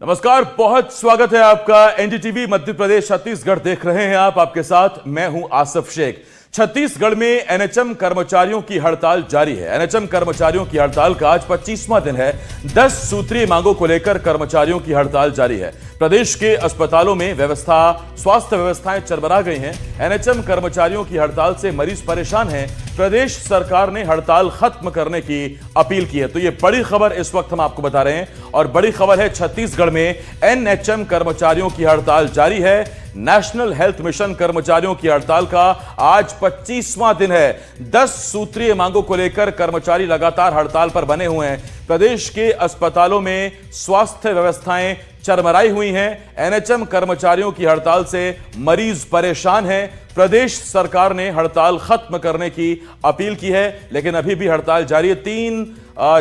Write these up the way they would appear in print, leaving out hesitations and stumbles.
नमस्कार, बहुत स्वागत है आपका। एनडीटीवी मध्य प्रदेश छत्तीसगढ़ देख रहे हैं आप। आपके साथ मैं हूं आसिफ शेख। छत्तीसगढ़ में एनएचएम कर्मचारियों की हड़ताल जारी है। एनएचएम कर्मचारियों की हड़ताल का आज 25वां दिन है। 10 सूत्रीय मांगों को लेकर कर्मचारियों की हड़ताल जारी है। प्रदेश के अस्पतालों में स्वास्थ्य व्यवस्थाएं चरमरा गई हैं। एनएचएम कर्मचारियों की हड़ताल से मरीज परेशान हैं। प्रदेश सरकार ने हड़ताल खत्म करने की अपील की है। तो ये बड़ी खबर इस वक्त हम आपको बता रहे हैं और बड़ी खबर है, छत्तीसगढ़ में एनएचएम कर्मचारियों की हड़ताल जारी है। नेशनल हेल्थ मिशन कर्मचारियों की हड़ताल का आज 25वां दिन है। 10 सूत्रीय मांगों को लेकर कर्मचारी लगातार हड़ताल पर बने हुए हैं। प्रदेश के अस्पतालों में स्वास्थ्य व्यवस्थाएं चरमराई हुई हैं। एनएचएम कर्मचारियों की हड़ताल से मरीज परेशान हैं। प्रदेश सरकार ने हड़ताल खत्म करने की अपील की है, लेकिन अभी भी हड़ताल जारी है। 3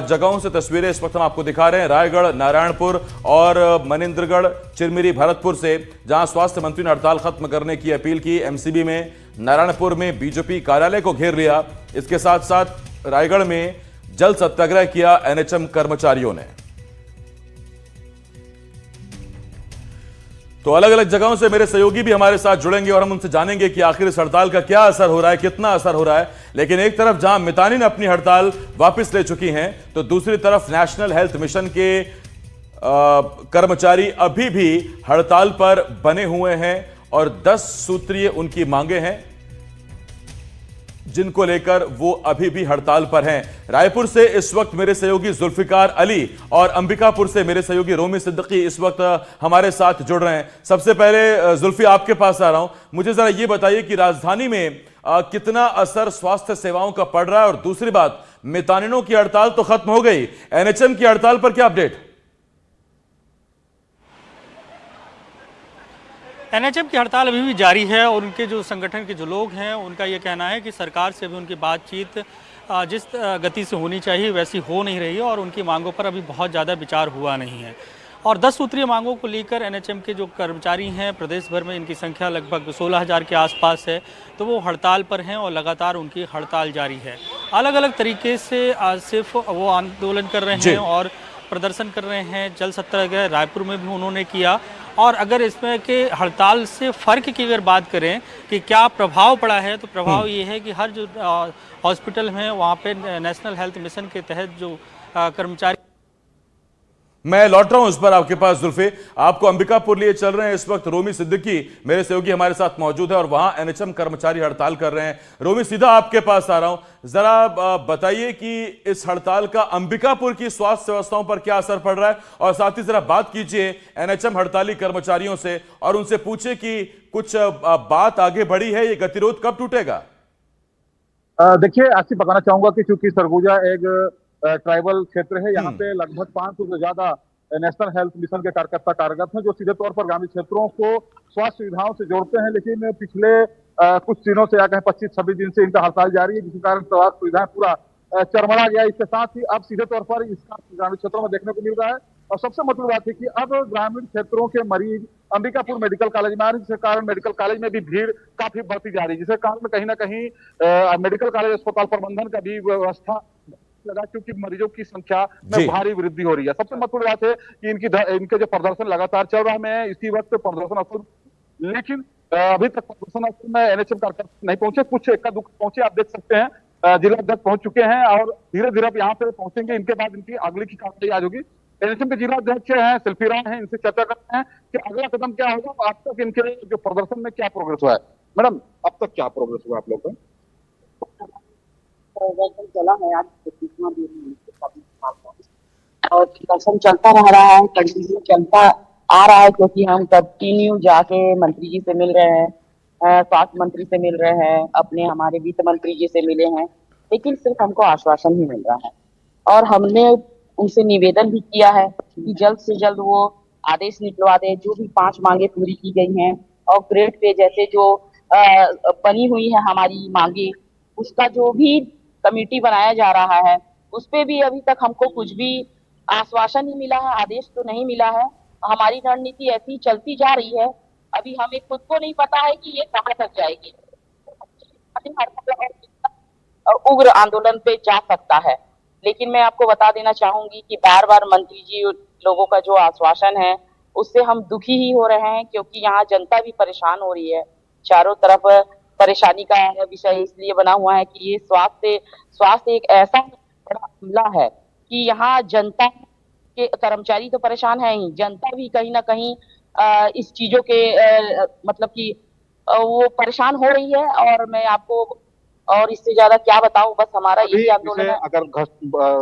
जगहों से तस्वीरें इस वक्त हम आपको दिखा रहे हैं, रायगढ़, नारायणपुर और मनिंद्रगढ़, चिरमिरी, भरतपुर से, जहां स्वास्थ्य मंत्री ने हड़ताल खत्म करने की अपील की। एमसीबी में, नारायणपुर में बीजेपी कार्यालय को घेर लिया। इसके साथ साथ रायगढ़ में जल सत्याग्रह किया एनएचएम कर्मचारियों ने। तो अलग अलग जगहों से मेरे सहयोगी भी हमारे साथ जुड़ेंगे और हम उनसे जानेंगे कि आखिर इस हड़ताल का क्या असर हो रहा है, कितना असर हो रहा है। लेकिन एक तरफ जहां मितानी ने अपनी हड़ताल वापस ले चुकी हैं, तो दूसरी तरफ नेशनल हेल्थ मिशन के कर्मचारी अभी भी हड़ताल पर बने हुए हैं और 10 सूत्रीय उनकी मांगे हैं, जिनको लेकर वो अभी भी हड़ताल पर हैं। रायपुर से इस वक्त मेरे सहयोगी जुल्फिकार अली और अंबिकापुर से मेरे सहयोगी रोमी सिद्दीकी इस वक्त हमारे साथ जुड़ रहे हैं। सबसे पहले जुल्फी, आपके पास आ रहा हूं। मुझे जरा ये बताइए कि राजधानी में कितना असर स्वास्थ्य सेवाओं का पड़ रहा है, और दूसरी बात, मितानिनों की हड़ताल तो खत्म हो गई, एनएचएम की हड़ताल पर क्या अपडेट? एनएचएम की हड़ताल अभी भी जारी है और उनके जो संगठन के जो लोग हैं, उनका ये कहना है कि सरकार से अभी उनकी बातचीत जिस गति से होनी चाहिए वैसी हो नहीं रही है और उनकी मांगों पर अभी बहुत ज़्यादा विचार हुआ नहीं है। और 10 सूत्रीय मांगों को लेकर एनएचएम के जो कर्मचारी हैं, प्रदेश भर में इनकी संख्या लगभग 16,000 के आसपास है, तो वो हड़ताल पर हैं और लगातार उनकी हड़ताल जारी है। अलग अलग तरीके से सिर्फ वो आंदोलन कर रहे हैं और प्रदर्शन कर रहे हैं। जल सत्याग्रह रायपुर में भी उन्होंने किया। और अगर इसमें के हड़ताल से फ़र्क की अगर बात करें कि क्या प्रभाव पड़ा है, तो प्रभाव ये है कि हर जो हॉस्पिटल में वहाँ पे नेशनल हेल्थ मिशन के तहत जो कर्मचारी। मैं लौट रहा हूं इस पर आपके पास जुल्फे। आपको अंबिकापुर लिए चल रहे हैं इस वक्त रोमी सिद्दीकी, मेरे सहयोगी हमारे साथ मौजूद है और वहां एनएचएम कर्मचारी हड़ताल कर रहे हैं। रोमी, सीधा आपके पास आ रहा हूं। जरा बताइए कि इस हड़ताल का अंबिकापुर की स्वास्थ्य व्यवस्थाओं पर क्या असर पड़ रहा है, और साथ ही जरा बात कीजिए एनएचएम हड़ताली कर्मचारियों से और उनसे पूछे कि कुछ बात आगे बढ़ी है, ये गतिरोध कब टूटेगा? देखिए, आपसे बताना चाहूंगा कि चूंकि सरगुजा एक ट्राइबल क्षेत्र है, यहाँ पे लगभग 500 से ज्यादा नेशनल हेल्थ मिशन के कार्यकर्ता कार्यरत हैं, जो सीधे तौर पर ग्रामीण क्षेत्रों को स्वास्थ्य सुविधाओं से जोड़ते हैं। लेकिन पिछले कुछ दिनों से, या कहें 25-26 दिन से इनका हड़ताल जारी है, जिसके कारण स्वास्थ्य सुविधाएं पूरा चरमरा गया। इसके साथ ही अब सीधे तौर पर इसका ग्रामीण क्षेत्रों में देखने को मिल रहा है। और सबसे महत्वपूर्ण बात है कि अब ग्रामीण क्षेत्रों के मरीज अंबिकापुर मेडिकल कॉलेज में आ रहे हैं, जिसके कारण मेडिकल कॉलेज में भी भीड़ काफी बढ़ती जा रही है, जिसके कारण कहीं ना कहीं मेडिकल कॉलेज अस्पताल प्रबंधन का भी व्यवस्था लगा, क्योंकि मरीजों की संख्या में भारी वृद्धि हो रही है। सबसे महत्वपूर्ण बात है कि इनके जो प्रदर्शन लगातार चल रहा है, मैं इसी वक्त प्रदर्शन स्थल, लेकिन अभी तक प्रदर्शन स्थल में एनएचएम कार्यकर्ता नहीं पहुंचे। कुछ इक्का दुक्का पहुंचे, आप देख सकते हैं जिला अध्यक्ष पहुंच चुके हैं और धीरे धीरे अब यहाँ पे पहुंचेंगे। इनके बाद इनकी अगली की कार्रवाई आज होगी। एनएचएम के जिला अध्यक्ष हैं शिल्पी राय हैं, इनसे चर्चा करते हैं कि अगला कदम क्या होगा। अब तक इनके जो प्रदर्शन में क्या प्रोग्रेस हुआ है? मैडम, अब तक क्या प्रोग्रेस हुआ आप लोग का? चला है आज 25वां दिन और प्रदर्शन चलता रह रहा है, कंटिन्यू चलता आ रहा है, क्योंकि हम कंटिन्यू जाके मंत्री जी से मिल रहे हैं, स्वास्थ्य मंत्री से मिल रहे हैं, अपने हमारे वित्त मंत्री जी से मिले हैं, लेकिन सिर्फ हमको आश्वासन ही मिल रहा है। और हमने उनसे निवेदन भी किया है कि जल्द से जल्द वो आदेश निकलवा दे। जो भी 5 मांगे पूरी की गई हैं और ग्रेड पे जैसे जो बनी हुई है हमारी मांगे, उसका जो भी कमेटी बनाया जा रहा है, उस पे भी अभी तक हमको कुछ भी आश्वासन ही मिला है, आदेश तो नहीं मिला है। हमारी रणनीति ऐसी चलती जा रही है, अभी हमें खुद को नहीं पता है कि ये कहाँ तक जाएगी और उग्र आंदोलन पे जा सकता है। लेकिन मैं आपको बता देना चाहूंगी कि बार बार मंत्री जी लोगों का जो आश्वासन है उससे हम दुखी ही हो रहे हैं, क्योंकि यहाँ जनता भी परेशान हो रही है। चारों तरफ परेशानी का विषय इसलिए बना हुआ है कि ये स्वास्थ्य एक ऐसा बड़ा हमला है कि यहाँ जनता के कर्मचारी तो परेशान है ही, जनता भी कहीं ना कहीं इस चीजों के मतलब कि वो परेशान हो रही है। और मैं आपको और इससे ज्यादा क्या बताऊं, बस हमारा अभी यही आंदोलन जैसे है। अगर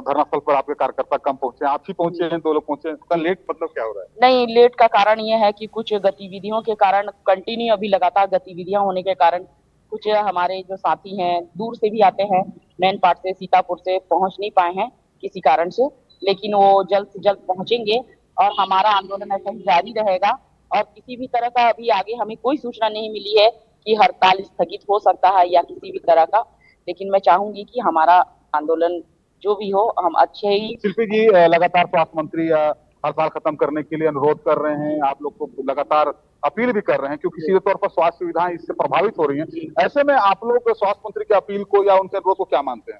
धरना स्थल पर आपके कार्यकर्ता कम पहुंचे, आप ही पहुंचे हैं, 2 लोग पहुंचे हैं, उसका लेट मतलब क्या हो रहा है? नहीं, लेट का कारण ये है कि कुछ गतिविधियों के कारण, कंटिन्यू अभी लगातार गतिविधियां होने के कारण कुछ हमारे जो साथी हैं दूर से भी आते हैं, मेन पार्ट से, सीतापुर से पहुंच नहीं पाए हैं किसी कारण से, लेकिन वो जल्द से जल्द पहुंचेंगे और हमारा आंदोलन ऐसा ही जारी रहेगा। और किसी भी तरह का अभी आगे हमें कोई सूचना नहीं मिली है कि हड़ताल स्थगित हो सकता है या किसी भी तरह का, लेकिन मैं चाहूंगी कि हमारा आंदोलन जो भी हो हम अच्छे ही। शिल्पी जी, लगातार स्वास्थ्य मंत्री हड़ताल खत्म करने के लिए अनुरोध कर रहे हैं, आप लोग को लगातार अपील भी कर रहे हैं, क्योंकि सीधे तौर पर स्वास्थ्य सुविधाएं इससे प्रभावित हो रही हैं। ऐसे में आप लोग स्वास्थ्य मंत्री की अपील को या उनके अनुरोध को क्या मानते हैं?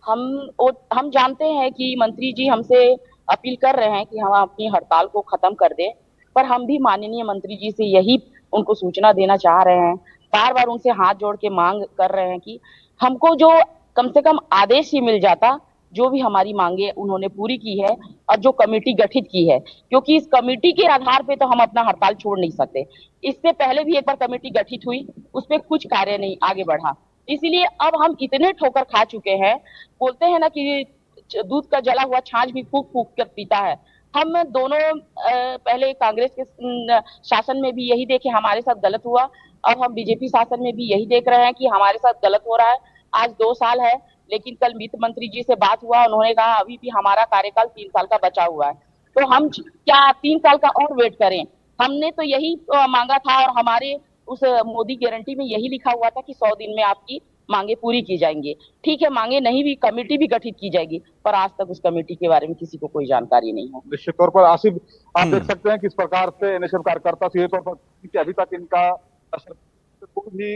हम जानते हैं कि मंत्री जी हमसे अपील कर रहे हैं कि हम अपनी हड़ताल को खत्म कर दें, पर हम भी माननीय मंत्री जी से यही उनको सूचना देना चाह रहे हैं, बार बार उनसे हाथ जोड़ के मांग कर रहे हैं कि हमको जो कम से कम आदेश ही मिल जाता, जो भी हमारी मांगे उन्होंने पूरी की है और जो कमेटी गठित की है, क्योंकि इस कमेटी के आधार पे तो हम अपना हड़ताल छोड़ नहीं सकते। इससे पहले भी एक बार कमेटी गठित हुई, उस पर कुछ कार्य नहीं आगे बढ़ा, इसीलिए अब हम इतने ठोकर खा चुके हैं। बोलते हैं ना कि दूध का जला हुआ छाछ भी फूक फूक कर पीता है। हम दोनों पहले कांग्रेस के शासन में भी यही देखे, हमारे साथ गलत हुआ। अब हम बीजेपी शासन में भी यही देख रहे हैं कि हमारे साथ गलत हो रहा है। आज 2 साल है, लेकिन कल वित्त मंत्री जी से बात हुआ, उन्होंने कहा अभी भी हमारा कार्यकाल 3 साल का बचा हुआ है, तो हम क्या 3 साल का और वेट करें? हमने तो यही मांगा था, और हमारे उस मोदी गारंटी में यही लिखा हुआ था कि 100 दिन में आपकी मांगे पूरी की जाएंगी। ठीक है, मांगे नहीं भी, कमेटी भी गठित की जाएगी, पर आज तक उस कमेटी के बारे में किसी को कोई जानकारी नहीं है। निश्चित तौर पर आसिफ, आप देख सकते हैं किस प्रकार से एनएचएम कार्यकर्ता सीधे तौर पर अभी तक इनका कोई भी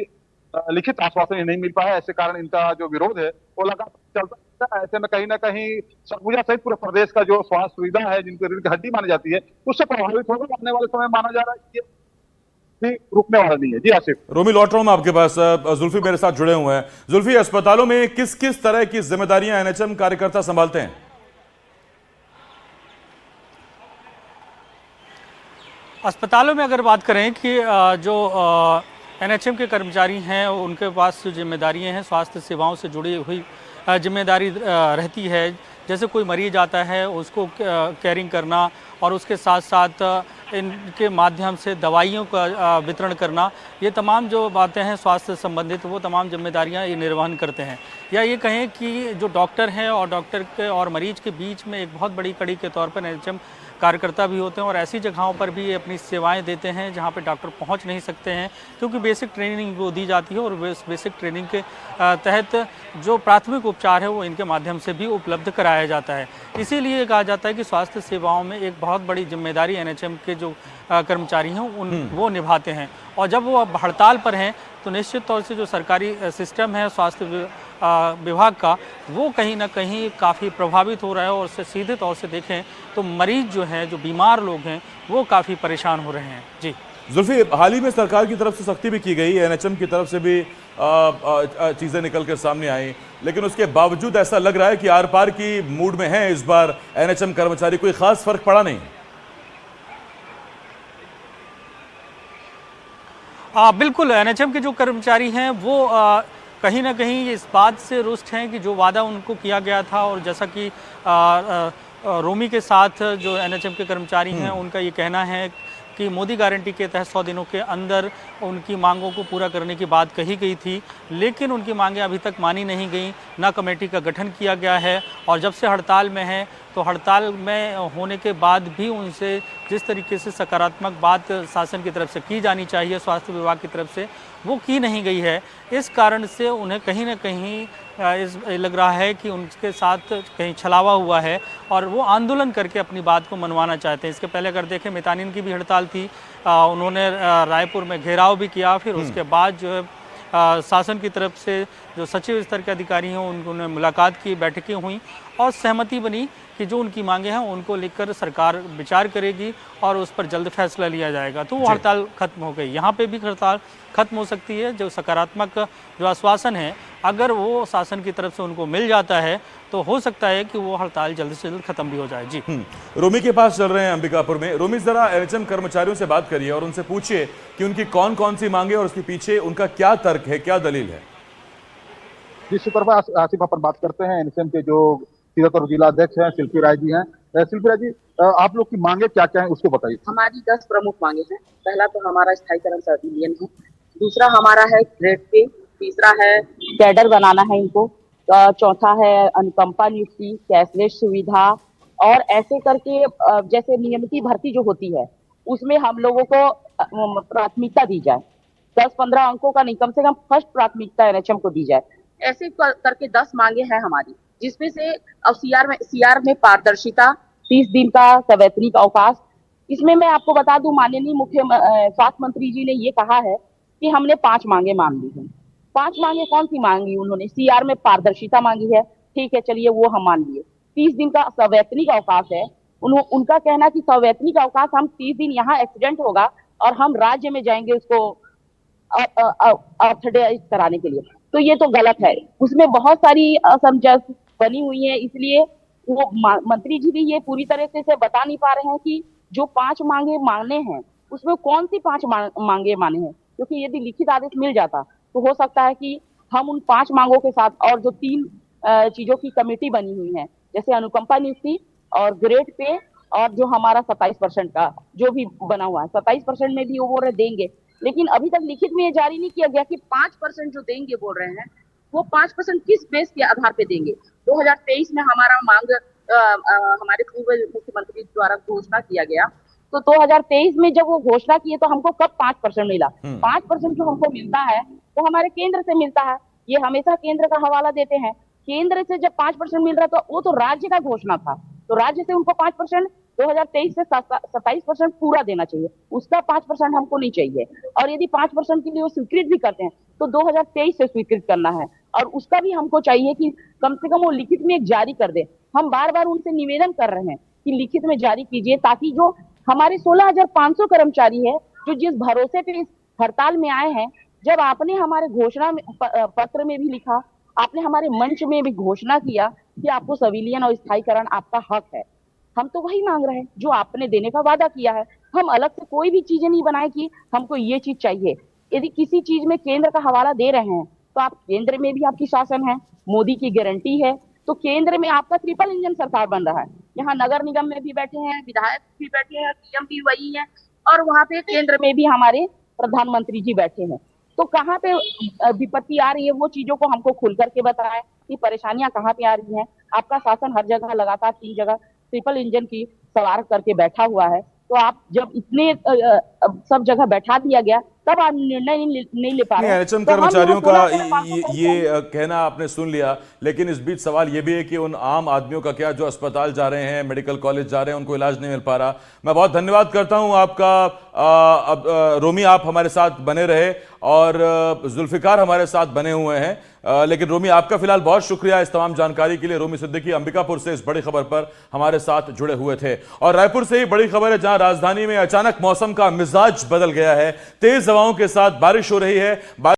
लिखित आश्वासन नहीं मिल पाया, ऐसे कारण इनका जो विरोध है वो लगातार चलता रहता है। ऐसे में कहीं ना कहीं सरगुजा सहित पूरे प्रदेश का जो स्वास्थ्य सुविधा है, जिनको रीढ़ की हड्डी मानी जाती है, उससे प्रभावित होगा। आने वाले समय माना जा रहा है कि भी रुकने वाला नहीं है। जी आसिफ। रोमी, लौट रहा हूं मैं आपके पास। जुल्फी मेरे साथ जुड़े हुए हैं। जुल्फी, अस्पतालों में किस किस तरह की जिम्मेदारियां एनएचएम कार्यकर्ता संभालते हैं? अस्पतालों में अगर बात करें कि जो एनएचएम के कर्मचारी हैं, उनके पास जो जिम्मेदारियां हैं स्वास्थ्य सेवाओं से जुड़ी हुई जिम्मेदारी रहती है। जैसे कोई मरीज आता है उसको केयरिंग करना, और उसके साथ साथ इनके माध्यम से दवाइयों का वितरण करना, ये तमाम जो बातें हैं स्वास्थ्य संबंधित, वो तमाम जिम्मेदारियां ये निर्वहन करते हैं। या ये कहें कि जो डॉक्टर हैं और डॉक्टर के और मरीज के बीच में एक बहुत बड़ी कड़ी के तौर पर एनएचएम कार्यकर्ता भी होते हैं, और ऐसी जगहों पर भी ये अपनी सेवाएं देते हैं जहां पे डॉक्टर पहुंच नहीं सकते हैं, क्योंकि बेसिक ट्रेनिंग वो दी जाती है, और बेसिक ट्रेनिंग के तहत जो प्राथमिक उपचार है वो इनके माध्यम से भी उपलब्ध कराया जाता है। इसीलिए कहा जाता है कि स्वास्थ्य सेवाओं में एक बहुत बड़ी जिम्मेदारी एनएचएम के जो कर्मचारी हैं वो निभाते हैं। और जब वो हड़ताल पर हैं तो निश्चित तौर से जो सरकारी सिस्टम है स्वास्थ्य विभाग का, वो कहीं ना कहीं काफ़ी प्रभावित हो रहा है। और उससे सीधे तौर से देखें तो मरीज जो हैं, जो बीमार लोग हैं, वो काफ़ी परेशान हो रहे हैं। जी जुल्फी, हाल ही में सरकार की तरफ से सख्ती भी की गई, एनएचएम की तरफ से भी चीज़ें निकल कर सामने आई, लेकिन उसके बावजूद ऐसा लग रहा है कि आर पार की मूड में है इस बार एनएचएम कर्मचारी। कोई खास फर्क पड़ा नहीं? बिल्कुल, एनएचएम के जो कर्मचारी हैं वो कहीं ना कहीं इस बात से रुष्ट हैं कि जो वादा उनको किया गया था, और जैसा कि रोमी के साथ जो एनएचएम के कर्मचारी हैं उनका ये कहना है कि मोदी गारंटी के तहत 100 दिनों के अंदर उनकी मांगों को पूरा करने की बात कही गई थी, लेकिन उनकी मांगें अभी तक मानी नहीं गई, ना कमेटी का गठन किया गया है। और जब से हड़ताल में है, तो हड़ताल में होने के बाद भी उनसे जिस तरीके से सकारात्मक बात शासन की तरफ से की जानी चाहिए, स्वास्थ्य विभाग की तरफ से, वो की नहीं गई है। इस कारण से उन्हें कहीं ना कहीं लग रहा है कि उनके साथ कहीं छलावा हुआ है, और वो आंदोलन करके अपनी बात को मनवाना चाहते हैं। इसके पहले अगर देखें, मितानिन की भी हड़ताल थी, उन्होंने रायपुर में घेराव भी किया, फिर उसके बाद जो है शासन की तरफ से जो सचिव स्तर के अधिकारी हैं उन्होंने मुलाकात की, बैठकें हुई, और सहमति बनी कि जो उनकी मांगे हैं उनको लेकर सरकार विचार करेगी और उस पर जल्द फैसला लिया जाएगा। तो वो हड़ताल खत्म हो गई। यहाँ पे भी हड़ताल खत्म हो सकती है। जो सकारात्मक जो आश्वासन है, अगर वो शासन की तरफ से उनको मिल जाता है तो हो सकता है कि वो हड़ताल जल्द से जल्द खत्म भी हो जाए। जी रोमी के पास चल रहे हैं अंबिकापुर में। रोमी, जरा एनएचएम कर्मचारियों से बात करिए और उनसे पूछिए कि उनकी कौन कौन सी मांगे और उसके पीछे उनका क्या तर्क है, क्या दलील है। जी शुक्र आसिफ, अपन बात करते हैं एनएचएम के जो सीतापुर जिला अध्यक्ष हैं शिल्पी राय जी हैं। शिल्पी राय जी, आप लोग की मांगे क्या क्या है उसको बताइए। हमारी 10 प्रमुख मांगे हैं। पहला तो हमारा स्थायीकरण सर्विलियन है, दूसरा हमारा है ग्रेड पे, तीसरा है कैडर बनाना है इनको, चौथा है अनुकंपा नियुक्ति, कैशलेस सुविधा, और ऐसे करके जैसे नियमित भर्ती जो होती है उसमें हम लोगों को प्राथमिकता दी जाए। 10-15 अंकों का नहीं, कम से कम फर्स्ट प्राथमिकता एनएचएम को दी जाए। ऐसे करके 10 मांगे हैं हमारी, जिसमें से अब सीआर में पारदर्शिता, 30 दिन का सवैतनिक अवकाश। इसमें मैं आपको बता दूं, माननीय मुख्य स्वास्थ्य मंत्री जी ने ये कहा है कि हमने 5 मांगे मांग ली हैं। 5 मांगे कौन सी मांगी उन्होंने? सीआर में पारदर्शिता मांगी है, ठीक है, चलिए वो हम मान लिए। 30 दिन का सवैतनिक अवकाश है, उनका कहना कि सवैतनिक अवकाश हम 30 दिन यहाँ एक्सीडेंट होगा और हम राज्य में जाएंगे उसको ऑर्थोडाइज कराने के लिए, तो ये तो गलत है। उसमें बहुत सारी असमंजस बनी हुई है, इसलिए वो मंत्री जी भी ये पूरी तरह से बता नहीं पा रहे हैं कि जो 5 मांगे मांगने हैं उसमें कौन सी 5 मांगे माने हैं, क्योंकि यदि लिखित आदेश मिल जाता तो हो सकता है कि हम उन 5 मांगों के साथ और जो 3 चीजों की कमेटी बनी हुई है, जैसे अनुकंपा नियुक्ति और ग्रेड पे और जो हमारा 27% का जो भी बना हुआ है, 27% में भी वो देंगे, लेकिन अभी तक लिखित में ये जारी नहीं किया गया कि 5% जो देंगे बोल रहे हैं वो 5% किस बेस के आधार पे देंगे। 2023 में हमारा मांग हमारे पूर्व मुख्यमंत्री द्वारा घोषणा किया गया, तो 2023 में जब वो घोषणा किए तो हमको कब 5% मिला? 5% जो हमको मिलता है वो हमारे केंद्र से मिलता है, ये हमेशा केंद्र का हवाला देते हैं। केंद्र से जब 5% मिल रहा तो वो तो राज्य का घोषणा था, तो राज्य से उनको 5% 2023 से 27% पूरा देना चाहिए, उसका 5% हमको नहीं चाहिए। और यदि 5% के लिए वो स्वीकृत भी करते हैं तो 2023 से स्वीकृत करना है, और उसका भी हमको चाहिए कि कम से कम वो लिखित में एक जारी कर दे। हम बार बार उनसे निवेदन कर रहे हैं कि लिखित में जारी कीजिए, ताकि जो हमारे 16,500 कर्मचारी है जो जिस भरोसे पे इस हड़ताल में आए हैं, जब आपने हमारे घोषणा पत्र में भी लिखा, आपने हमारे मंच में भी घोषणा किया कि आपको सिविलियन और स्थायीकरण आपका हक है, हम तो वही मांग रहे हैं जो आपने देने का वादा किया है। हम अलग से कोई भी चीजें नहीं बनाए कि हमको ये चीज चाहिए। यदि किसी चीज में केंद्र का हवाला दे रहे हैं तो आप केंद्र में भी आपकी शासन है, मोदी की गारंटी है, तो केंद्र में आपका ट्रिपल इंजन सरकार बन रहा है। यहाँ नगर निगम में भी बैठे हैं, विधायक भी बैठे हैं, सीएम भी वही है, और वहां पे केंद्र में भी हमारे प्रधानमंत्री जी बैठे हैं। तो कहाँ पे विपत्ति आ रही है वो चीजों को हमको खुल करके बताएं कि परेशानियां कहाँ पे आ रही हैं। आपका शासन हर जगह लगातार 3 जगह ट्रिपल इंजन की सवार करके बैठा हुआ है, तो आप जब इतने सब जगह बैठा दिया गया तब आप निर्णय नहीं ले पा रहे। एनएचएम कर्मचारियों का ये कहना आपने सुन लिया, लेकिन इस बीच सवाल ये भी है कि उन आम आदमियों का क्या जो अस्पताल जा रहे हैं, मेडिकल कॉलेज जा रहे हैं, उनको इलाज नहीं मिल पा रहा। मैं बहुत धन्यवाद करता हूं आपका। रोमी, आप हमारे साथ बने रहे और जुल्फिकार हमारे साथ बने हुए हैं, लेकिन रोमी आपका फिलहाल बहुत शुक्रिया इस तमाम जानकारी के लिए। रोमी सिद्दीकी अंबिकापुर से इस बड़ी खबर पर हमारे साथ जुड़े हुए थे। और रायपुर से ही बड़ी खबर है, जहां राजधानी में अचानक मौसम का मिजाज बदल गया है, तेज हवाओं के साथ बारिश हो रही है।